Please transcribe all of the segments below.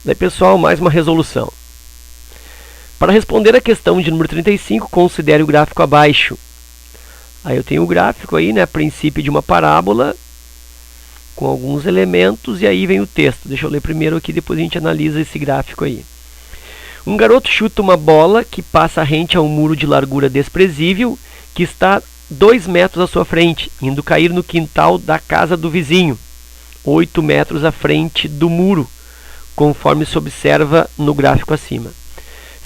Daí, pessoal, mais uma resolução. Para responder a questão de número 35, considere o gráfico abaixo. Aí eu tenho o gráfico aí, né, a princípio de uma parábola, com alguns elementos, e aí vem o texto. Deixa eu ler primeiro aqui, depois a gente analisa esse gráfico aí. Um garoto chuta uma bola que passa rente a um muro de largura desprezível, que está 2 metros à sua frente, indo cair no quintal da casa do vizinho, 8 metros à frente do muro, conforme se observa no gráfico acima.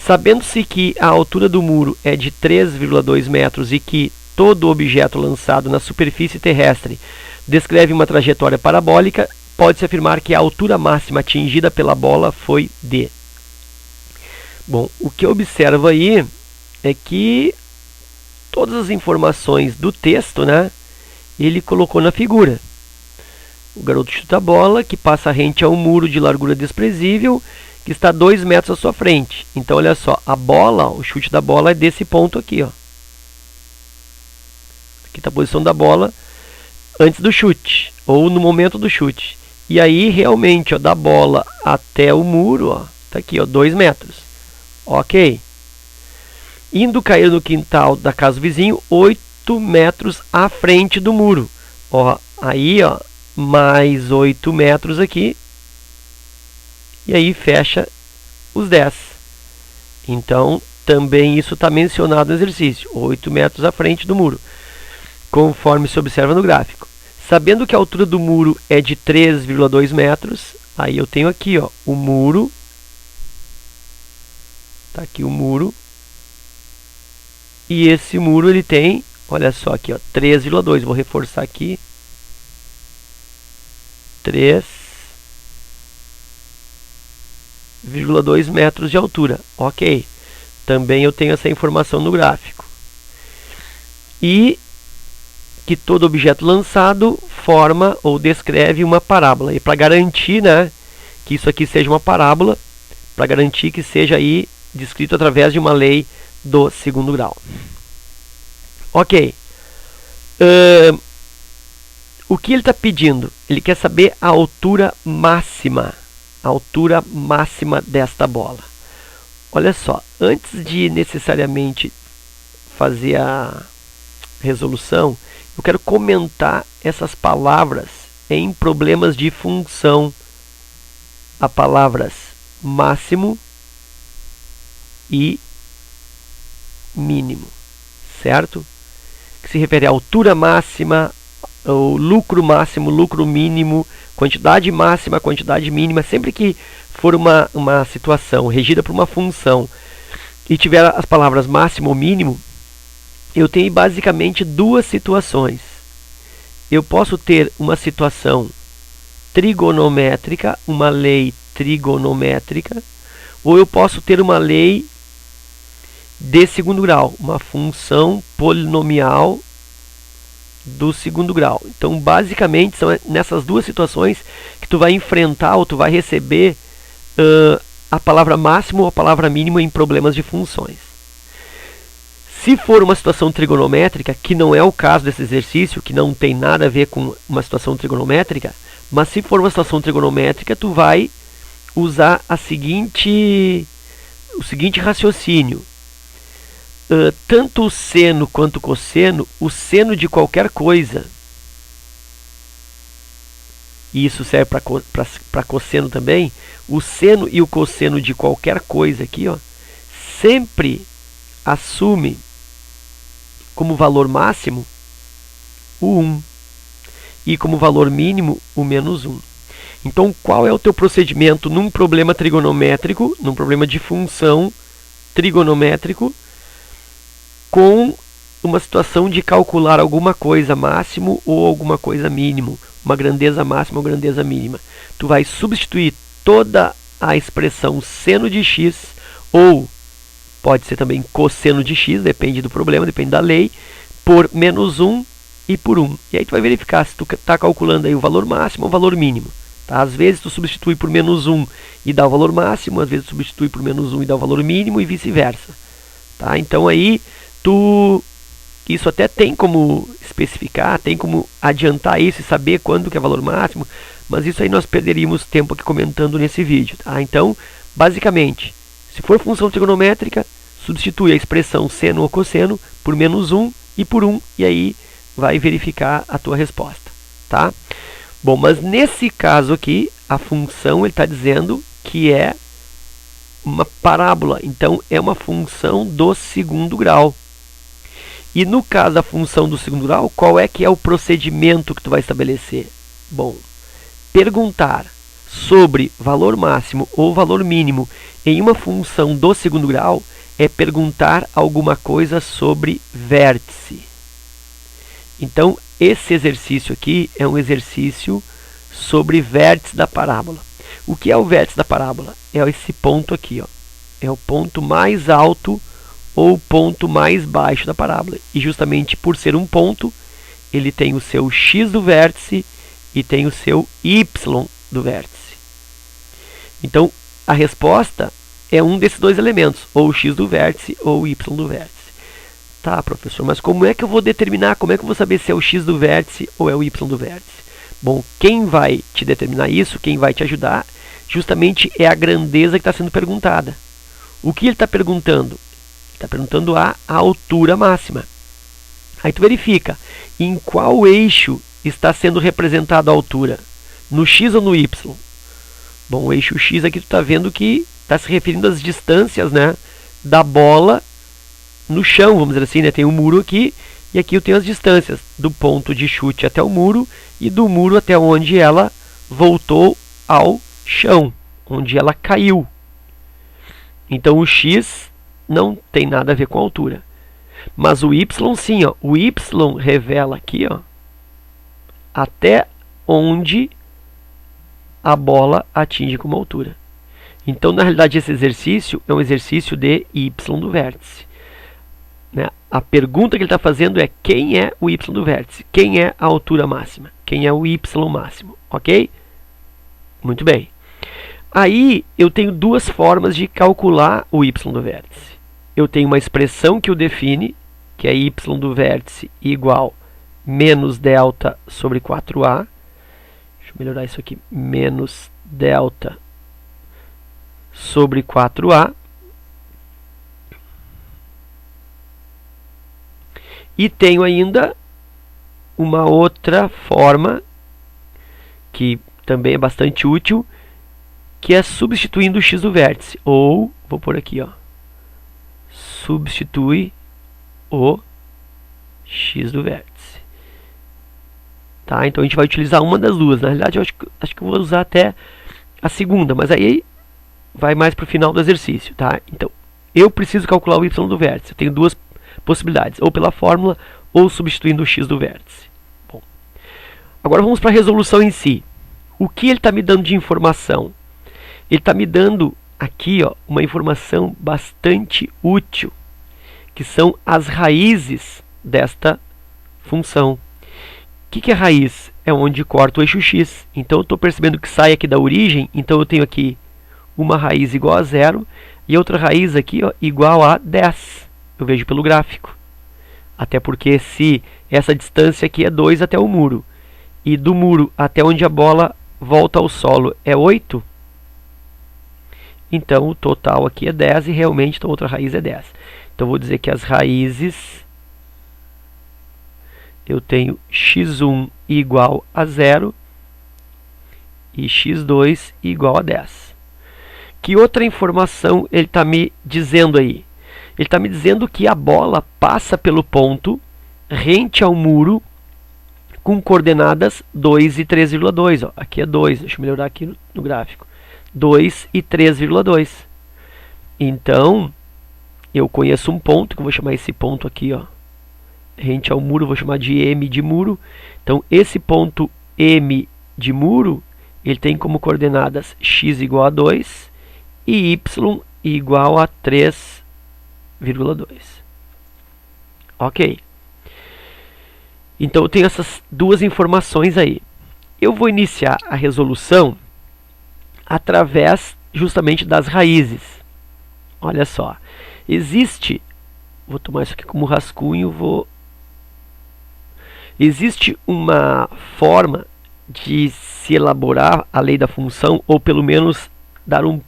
Sabendo-se que a altura do muro é de 3,2 metros e que todo objeto lançado na superfície terrestre descreve uma trajetória parabólica, pode-se afirmar que a altura máxima atingida pela bola foi d. Bom, o que eu observo aí é que todas as informações do texto, né, ele colocou na figura. O garoto chuta a bola, que passa rente a um muro de largura desprezível, que está 2 metros à sua frente. Então, olha só, a bola, o chute da bola é desse ponto aqui, ó. Aqui está a posição da bola antes do chute, ou no momento do chute. E aí, realmente, ó, da bola até o muro, ó, tá aqui, ó, 2 metros. Ok. Indo cair no quintal da casa do vizinho, 8 metros à frente do muro. Ó, aí, ó, mais 8 metros aqui. E aí fecha os 10. Então, também isso está mencionado no exercício. 8 metros à frente do muro, conforme se observa no gráfico. Sabendo que a altura do muro é de 3,2 metros, aí eu tenho aqui, ó, o muro. Está aqui o muro. E esse muro ele tem, olha só aqui, ó, 3,2. Vou reforçar aqui. 3,2 metros de altura. Ok. Também eu tenho essa informação no gráfico. E que todo objeto lançado forma ou descreve uma parábola. E para garantir, né, que isso aqui seja uma parábola, para garantir que seja aí descrito através de uma lei do segundo grau. Ok. O que ele está pedindo? Ele quer saber a altura máxima. A altura máxima desta bola. Olha só, antes de necessariamente fazer a resolução, eu quero comentar essas palavras em problemas de função. As palavras máximo e mínimo, certo? Que se refere à altura máxima, o lucro máximo, lucro mínimo, quantidade máxima, quantidade mínima. Sempre que for uma situação regida por uma função e tiver as palavras máximo ou mínimo, eu tenho basicamente duas situações. Eu posso ter uma situação trigonométrica, uma lei trigonométrica, ou eu posso ter uma lei de segundo grau, uma função polinomial do segundo grau. Então, basicamente, são nessas duas situações que tu vai enfrentar ou tu vai receber a palavra máximo ou a palavra mínima em problemas de funções. Se for uma situação trigonométrica, que não é o caso desse exercício, que não tem nada a ver com uma situação trigonométrica, mas se for uma situação trigonométrica, tu vai usar o seguinte raciocínio. Tanto o seno quanto o cosseno, o seno de qualquer coisa, e isso serve para cosseno também, o seno e o cosseno de qualquer coisa aqui, ó, sempre assume como valor máximo o 1 e como valor mínimo o menos 1. Então, qual é o teu procedimento num problema trigonométrico, num problema de função trigonométrico, com uma situação de calcular alguma coisa máximo ou alguma coisa mínimo, uma grandeza máxima ou grandeza mínima? Tu vai substituir toda a expressão seno de x, ou pode ser também cosseno de x, depende do problema, depende da lei, por menos 1 e por 1. E aí tu vai verificar se tu está calculando aí o valor máximo ou o valor mínimo. Tá? Às vezes tu substitui por menos 1 e dá o valor máximo, às vezes tu substitui por menos 1 e dá o valor mínimo e vice-versa. Tá? Então aí isso até tem como especificar, tem como adiantar isso e saber quando que é valor máximo, mas isso aí nós perderíamos tempo aqui comentando nesse vídeo. Tá? Então, basicamente, se for função trigonométrica, substitui a expressão seno ou cosseno por menos 1 e por 1, e aí vai verificar a tua resposta. Tá? Bom, mas nesse caso aqui, a função ele está dizendo que é uma parábola, então é uma função do segundo grau. E no caso da função do segundo grau, qual é que é o procedimento que tu vai estabelecer? Bom, perguntar sobre valor máximo ou valor mínimo em uma função do segundo grau é perguntar alguma coisa sobre vértice. Então, esse exercício aqui é um exercício sobre vértice da parábola. O que é o vértice da parábola? É esse ponto aqui, ó. É o ponto mais alto ou o ponto mais baixo da parábola. E justamente por ser um ponto, ele tem o seu x do vértice e tem o seu y do vértice. Então, a resposta é um desses dois elementos, ou o x do vértice ou o y do vértice. Tá, professor, mas como é que eu vou determinar, como é que eu vou saber se é o x do vértice ou é o y do vértice? Bom, quem vai te determinar isso, quem vai te ajudar, justamente é a grandeza que está sendo perguntada. O que ele está perguntando? Ele está perguntando a altura máxima. Aí tu verifica em qual eixo está sendo representada a altura, no x ou no y? Bom, o eixo x aqui tu está vendo que está se referindo às distâncias, né, da bola no chão, vamos dizer assim, né? Tem um muro aqui, e aqui eu tenho as distâncias do ponto de chute até o muro e do muro até onde ela voltou ao chão, onde ela caiu. Então o x não tem nada a ver com a altura. Mas o y sim, ó. O y revela aqui, ó, até onde a bola atinge como altura. Então, na realidade, esse exercício é um exercício de y do vértice. Né? A pergunta que ele está fazendo é quem é o y do vértice, quem é a altura máxima, quem é o y máximo, ok? Muito bem. Aí eu tenho duas formas de calcular o y do vértice. Eu tenho uma expressão que o define, que é y do vértice igual menos delta sobre 4a. Deixa eu melhorar isso aqui. Menos delta sobre 4a. E tenho ainda uma outra forma, que também é bastante útil, que é substituindo o x do vértice. Ou, vou pôr aqui, ó, substitui o x do vértice. Tá? Então a gente vai utilizar uma das duas. Na realidade, eu acho que eu vou usar até a segunda, mas aí vai mais para o final do exercício. Tá? Então, eu preciso calcular o y do vértice. Eu tenho duas possibilidades, ou pela fórmula, ou substituindo o x do vértice. Bom, agora vamos para a resolução em si. O que ele está me dando de informação? Ele está me dando aqui, ó, uma informação bastante útil, que são as raízes desta função. O que é raiz? É onde corta o eixo x. Então eu estou percebendo que sai aqui da origem, então eu tenho aqui uma raiz igual a 0 e outra raiz aqui, ó, igual a 10. Eu vejo pelo gráfico. Até porque se essa distância aqui é 2 até o muro, e do muro até onde a bola volta ao solo é 8, então o total aqui é 10 e realmente então outra raiz é 10. Então vou dizer que as raízes, eu tenho x1 igual a 0 e x2 igual a 10. Que outra informação ele está me dizendo aí? Ele está me dizendo que a bola passa pelo ponto rente ao muro com coordenadas 2 e 3,2. Aqui é 2, deixa eu melhorar aqui no gráfico. 2 e 3,2. Então, eu conheço um ponto, que eu vou chamar esse ponto aqui, ó, rente ao muro, vou chamar de M de muro. Então, esse ponto M de muro, ele tem como coordenadas x igual a 2 e y igual a 3,2. Ok. Então eu tenho essas duas informações aí. Eu vou iniciar a resolução através justamente das raízes. Olha só. Existe, vou tomar isso aqui como rascunho, existe uma forma de se elaborar a lei da função, ou pelo menos dar um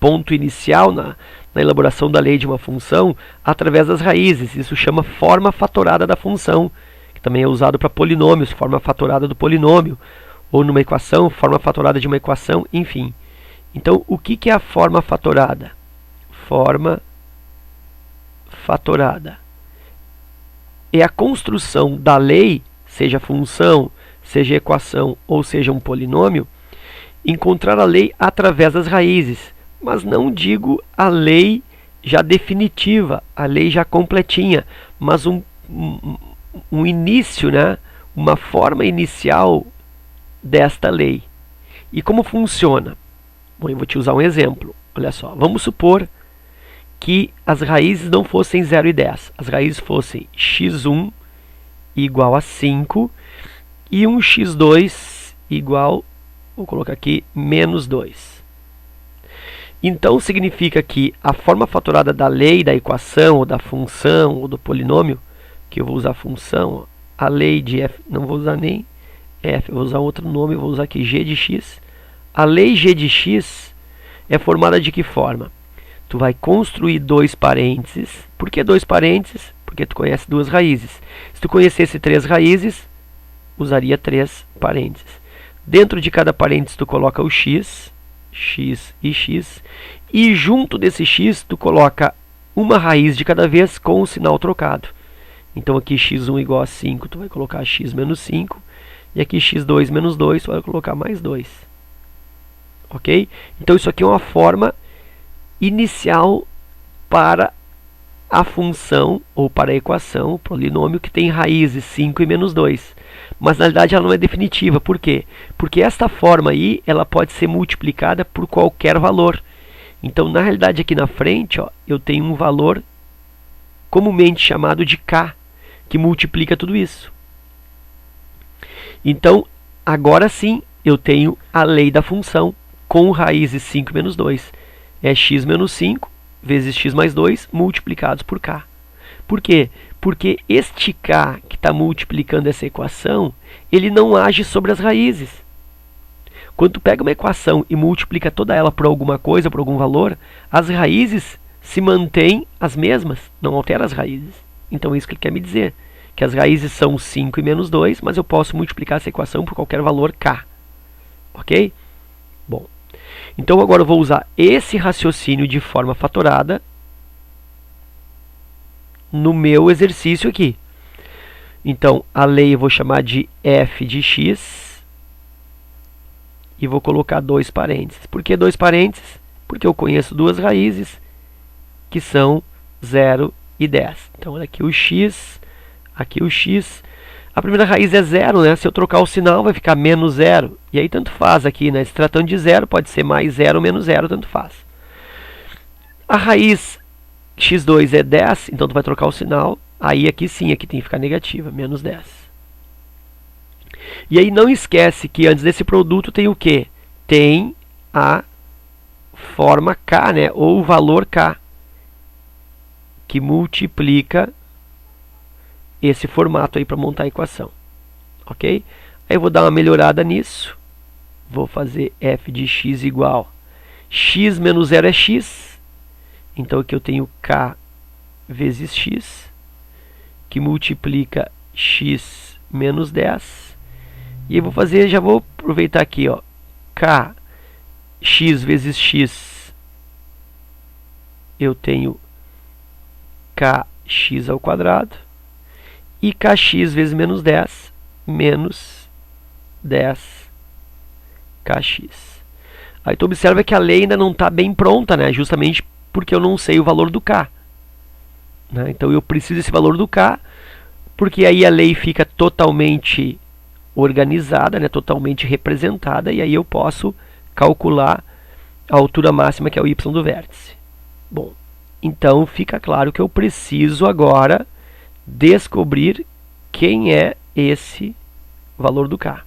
ponto inicial na elaboração da lei de uma função, através das raízes. Isso chama forma fatorada da função, que também é usado para polinômios, forma fatorada do polinômio, ou numa equação, forma fatorada de uma equação, enfim. Então, o que é a forma fatorada? Forma fatorada é a construção da lei, seja função, seja equação ou seja um polinômio, encontrar a lei através das raízes, mas não digo a lei já definitiva, a lei já completinha, mas um início, né? Uma forma inicial desta lei. E como funciona? Bom, eu vou te usar um exemplo. Olha só, vamos supor que as raízes não fossem 0 e 10. As raízes fossem x1 igual a 5 e um x2 igual, vou colocar aqui, menos 2. Então significa que a forma fatorada da lei, da equação, ou da função, ou do polinômio, que eu vou usar função, a lei de f, não vou usar nem f, eu vou usar outro nome, eu vou usar aqui g de x. A lei g de x é formada de que forma? Tu vai construir dois parênteses. Por que dois parênteses? Porque tu conhece duas raízes. Se tu conhecesse três raízes, usaria três parênteses. Dentro de cada parênteses tu coloca o x, x e x, e junto desse x tu coloca uma raiz de cada vez com o sinal trocado. Então aqui x1 igual a 5, tu vai colocar x menos 5, e aqui x2 menos 2, tu vai colocar mais 2. Ok? Então isso aqui é uma forma inicial para a função, ou para a equação, o polinômio que tem raízes 5 e menos 2. Mas na realidade ela não é definitiva. Por quê? Porque esta forma aí, ela pode ser multiplicada por qualquer valor. Então na realidade aqui na frente, ó, eu tenho um valor comumente chamado de k, que multiplica tudo isso. Então agora sim eu tenho a lei da função com raízes 5 menos 2. É x menos 5 vezes x mais 2 multiplicados por k. Por quê? Porque este k que está multiplicando essa equação, ele não age sobre as raízes. Quando tu pega uma equação e multiplica toda ela por alguma coisa, por algum valor, as raízes se mantêm as mesmas, não altera as raízes. Então é isso que ele quer me dizer, que as raízes são 5 e menos 2, mas eu posso multiplicar essa equação por qualquer valor k. Ok? Bom, então agora eu vou usar esse raciocínio de forma fatorada no meu exercício aqui. Então a lei eu vou chamar de f de x e vou colocar dois parênteses. Por que dois parênteses? Porque eu conheço duas raízes que são 0 e 10. Então olha aqui o x, aqui o x. A primeira raiz é 0, né? Se eu trocar o sinal vai ficar menos 0. E aí tanto faz aqui, né? Se tratando de 0, pode ser mais 0 ou menos 0, tanto faz. A raiz x2 é 10, então tu vai trocar o sinal. Aí aqui sim, aqui tem que ficar negativa, menos 10. E aí não esquece que antes desse produto tem o quê? Tem a forma k, né? Ou o valor k, que multiplica esse formato aí para montar a equação. Ok? Aí eu vou dar uma melhorada nisso. Vou fazer f de x igual x menos 0 é x. Então aqui eu tenho k vezes x, que multiplica x menos 10. E eu vou fazer, já vou aproveitar aqui, ó, k x vezes x, eu tenho kx ao quadrado. E kx vezes menos 10, menos 10kx. Aí tu observa que a lei ainda não está bem pronta, né? Justamente porque eu não sei o valor do k. Né? Então eu preciso desse valor do k, porque aí a lei fica totalmente organizada, né? Totalmente representada, e aí eu posso calcular a altura máxima, que é o y do vértice. Bom, então fica claro que eu preciso agora descobrir quem é esse valor do k.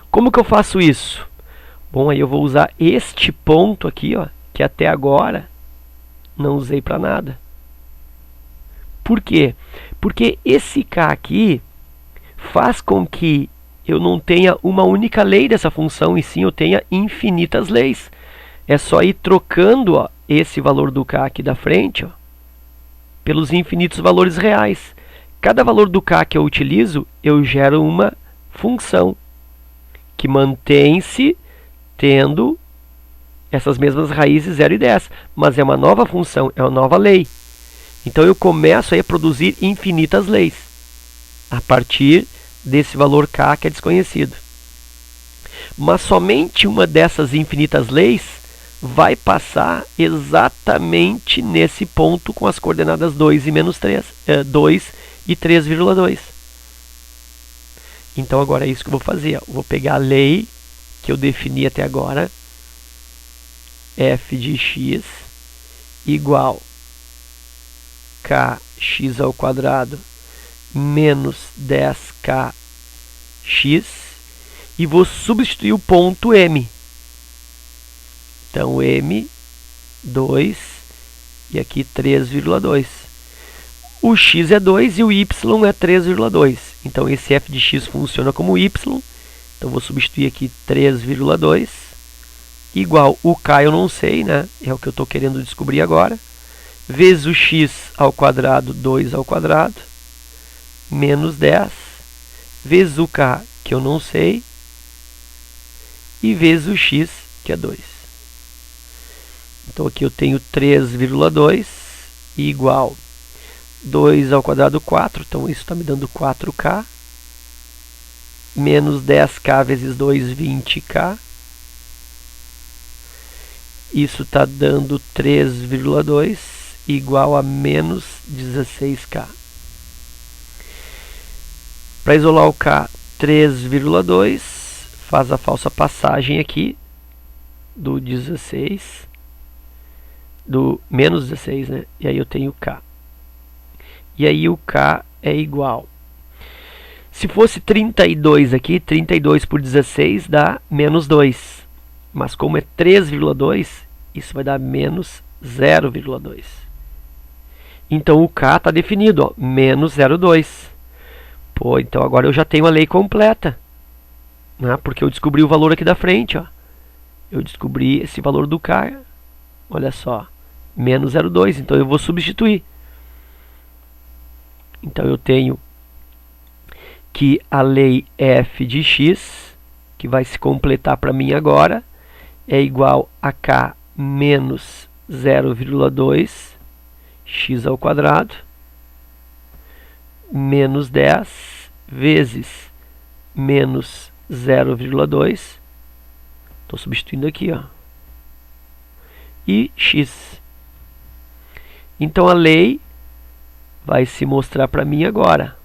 Como que eu faço isso? Bom, aí eu vou usar este ponto aqui, ó, que até agora não usei para nada. Por quê? Porque esse k aqui faz com que eu não tenha uma única lei dessa função, e sim eu tenha infinitas leis. É só ir trocando, ó, esse valor do k aqui da frente, ó, pelos infinitos valores reais. Cada valor do k que eu utilizo, eu gero uma função que mantém-se tendo essas mesmas raízes 0 e 10, mas é uma nova função, é uma nova lei. Então eu começo aí a produzir infinitas leis a partir desse valor k que é desconhecido. Mas somente uma dessas infinitas leis vai passar exatamente nesse ponto com as coordenadas 2 e menos 3, 2 e 3,2. Então agora é isso que eu vou fazer. Eu vou pegar a lei que eu defini até agora, f de x igual kx ao quadrado menos 10kx, e vou substituir o ponto m. Então m, 2 e aqui 3,2. O x é 2 e o y é 3,2. Então esse f de x funciona como y. Então vou substituir aqui 3,2 igual o k eu não sei, né? É o que eu estou querendo descobrir agora. Vezes o x ao quadrado, 2 ao quadrado, menos 10, vezes o k, que eu não sei, e vezes o x, que é 2. Então aqui eu tenho 3,2 igual 2 ao quadrado, 4. Então isso está me dando 4k, menos 10k vezes 2, 20k. Isso está dando 3,2 igual a menos 16k. Para isolar o k, 3,2, faz a falsa passagem aqui do 16, do menos 16, né? E aí eu tenho k. E aí o k é igual. Se fosse 32 aqui, 32 por 16 dá menos 2. Mas como é 3,2, isso vai dar menos 0,2. Então o k está definido, ó, menos 0,2. Pô, então agora eu já tenho a lei completa, né? Porque eu descobri o valor aqui da frente, ó. Eu descobri esse valor do k, olha só, menos 0,2. Então eu vou substituir. Então eu tenho que a lei f de x, que vai se completar para mim agora, é igual a k menos 0,2 x ao quadrado menos 10 vezes menos 0,2. Estou substituindo aqui, ó, e x. Então a lei vai se mostrar para mim agora.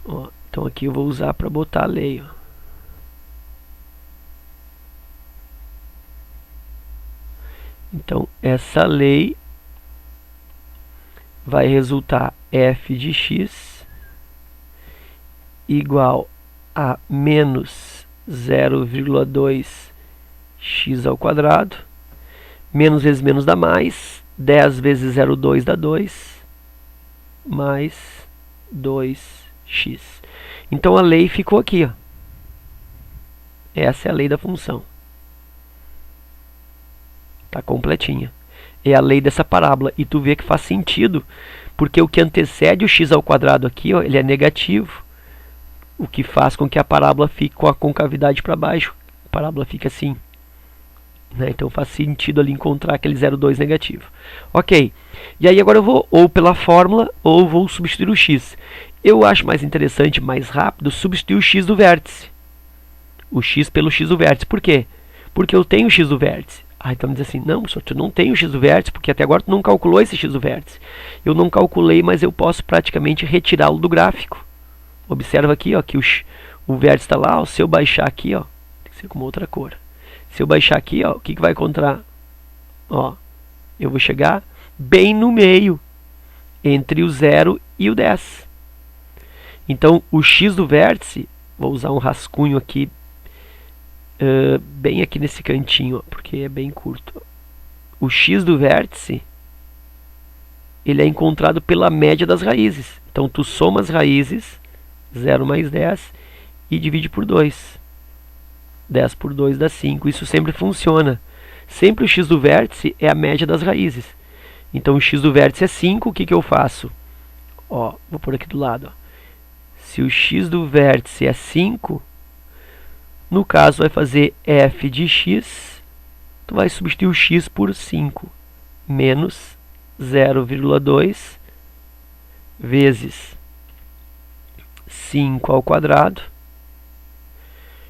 Ó, então aqui eu vou usar para botar a lei, ó. Então, essa lei vai resultar f de x igual a menos 0,2 x ao quadrado. Menos vezes menos dá mais. 10 vezes 0,2 dá 2. Mais 2x. Então, a lei ficou aqui, ó. Essa é a lei da função. Está completinha. É a lei dessa parábola. E tu vê que faz sentido, porque o que antecede o x ao quadrado aqui, ó, ele é negativo. O que faz com que a parábola fique com a concavidade para baixo. A parábola fica assim, né? Então faz sentido ali encontrar aquele 0,2 negativo. Ok. E aí agora eu vou ou pela fórmula ou vou substituir o x. Eu acho mais interessante, mais rápido, substituir o x do vértice. O x pelo x do vértice. Por quê? Porque eu tenho o x do vértice. Ah, então me diz assim, não, professor, tu não tem o x do vértice, porque até agora tu não calculou esse x do vértice. Eu não calculei, mas eu posso praticamente retirá-lo do gráfico. Observa aqui, ó, que o vértice está lá, ó, se eu baixar aqui, ó, tem que ser com uma outra cor. Se eu baixar aqui, ó, o que vai encontrar? Ó, eu vou chegar bem no meio, entre o 0 e o 10. Então, o x do vértice, vou usar um rascunho aqui, bem aqui nesse cantinho, ó, porque é bem curto. O x do vértice, ele é encontrado pela média das raízes. Então, tu soma as raízes 0 mais 10 e divide por 2. 10 por 2 dá 5. Isso sempre funciona. Sempre o x do vértice é a média das raízes. Então o x do vértice é 5, o que eu faço? Ó, vou pôr aqui do lado. Ó. Se o x do vértice é 5, no caso vai fazer f de x, tu vai substituir o x por 5, menos 0,2 vezes 5 ao quadrado.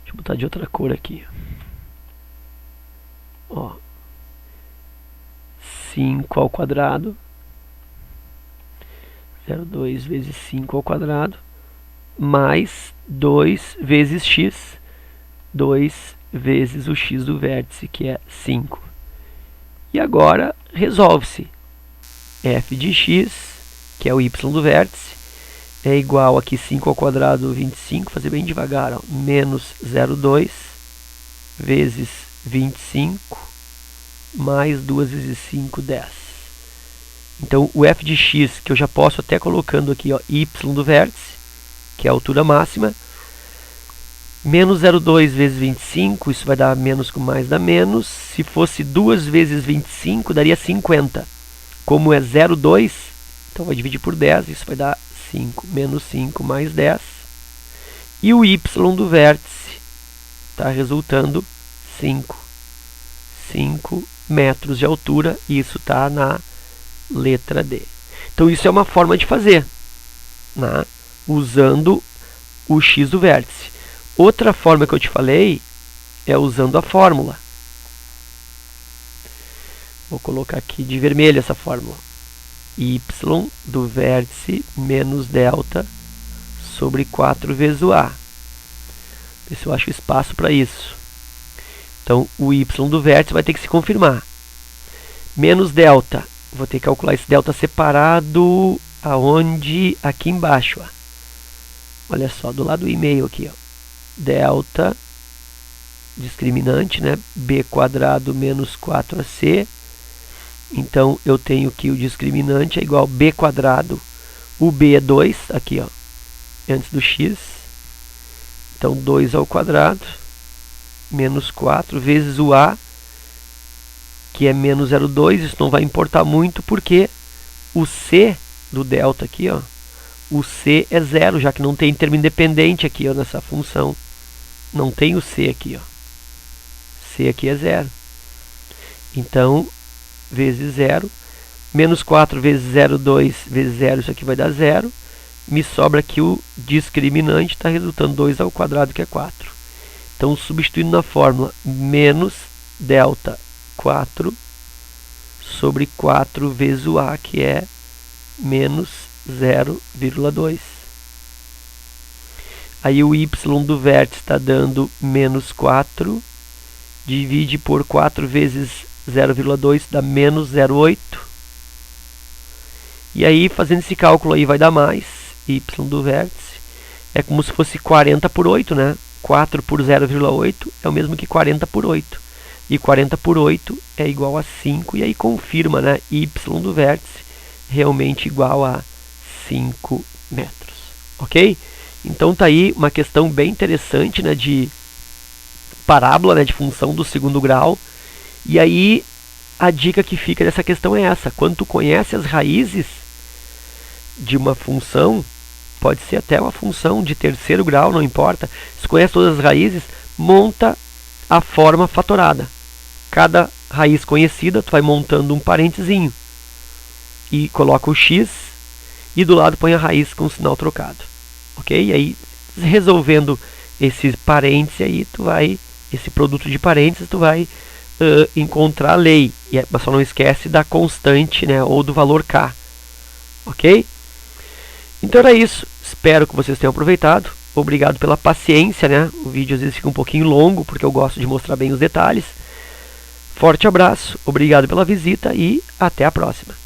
Deixa eu botar de outra cor aqui. Ó, 5 ao quadrado, 0,2 vezes 5 ao quadrado, mais 2 vezes x, 2 vezes o x do vértice, que é 5. E agora resolve-se. F de x, que é o y do vértice, é igual aqui 5 ao quadrado, 25, fazer bem devagar, ó, menos 0,2 vezes 25, mais 2 vezes 5, 10. Então, o f de x, que eu já posso até colocando aqui, ó, y do vértice, que é a altura máxima, menos 0,2 vezes 25, isso vai dar menos com mais, dá menos. Se fosse 2 vezes 25, daria 50. Como é 0,2, então vai dividir por 10, isso vai dar 5. Menos 5 mais 10. E o y do vértice está resultando 5. 5 metros de altura, e isso está na letra D. Então isso é uma forma de fazer, né? Usando o x do vértice. Outra forma que eu te falei é usando a fórmula. Vou colocar aqui de vermelho essa fórmula. Y do vértice menos delta sobre 4 vezes o A. Ver se eu acho espaço para isso. Então, o y do vértice vai ter que se confirmar. Menos delta. Vou ter que calcular esse delta separado aonde? Aqui embaixo. Ó. Olha só, do lado do e-mail aqui. Ó. Delta, discriminante, né? B quadrado menos 4ac. Então, eu tenho que o discriminante é igual a b quadrado. O b é 2, aqui, ó, antes do x. Então, 2 ao quadrado, menos 4, vezes o a, que é menos 0,2. Isso não vai importar muito, porque o c do delta aqui, ó, o c é 0, já que não tem termo independente aqui, ó, nessa função. Não tem o c aqui, ó. C aqui é 0. Então, vezes 0, menos 4 vezes 0,2 vezes 0, isso aqui vai dar 0. Me sobra aqui o discriminante, está resultando 2 ao quadrado, que é 4. Então, substituindo na fórmula, menos delta 4 sobre 4 vezes o A, que é menos 0,2. Aí o y do vértice está dando menos 4, divide por 4 vezes 0,2 dá menos 0,8. E aí, fazendo esse cálculo aí, vai dar mais. Y do vértice é como se fosse 40 por 8, né? 4 por 0,8 é o mesmo que 40 por 8. E 40 por 8 é igual a 5. E aí confirma, né? Y do vértice realmente igual a 5 metros. Ok? Então tá aí uma questão bem interessante, né? De parábola, né? De função do segundo grau. E aí, a dica que fica dessa questão é essa. Quando tu conhece as raízes de uma função, pode ser até uma função de terceiro grau, não importa. Se conhece todas as raízes, monta a forma fatorada. Cada raiz conhecida, tu vai montando um parentezinho. E coloca o x, e do lado põe a raiz com o sinal trocado. Ok? E aí, resolvendo esse parêntese aí, tu vai, esse produto de parênteses, tu vai encontrar a lei, mas só não esquece da constante, né, ou do valor k, ok? Então era isso, espero que vocês tenham aproveitado, obrigado pela paciência, né, o vídeo às vezes fica um pouquinho longo, porque eu gosto de mostrar bem os detalhes. Forte abraço, obrigado pela visita e até a próxima.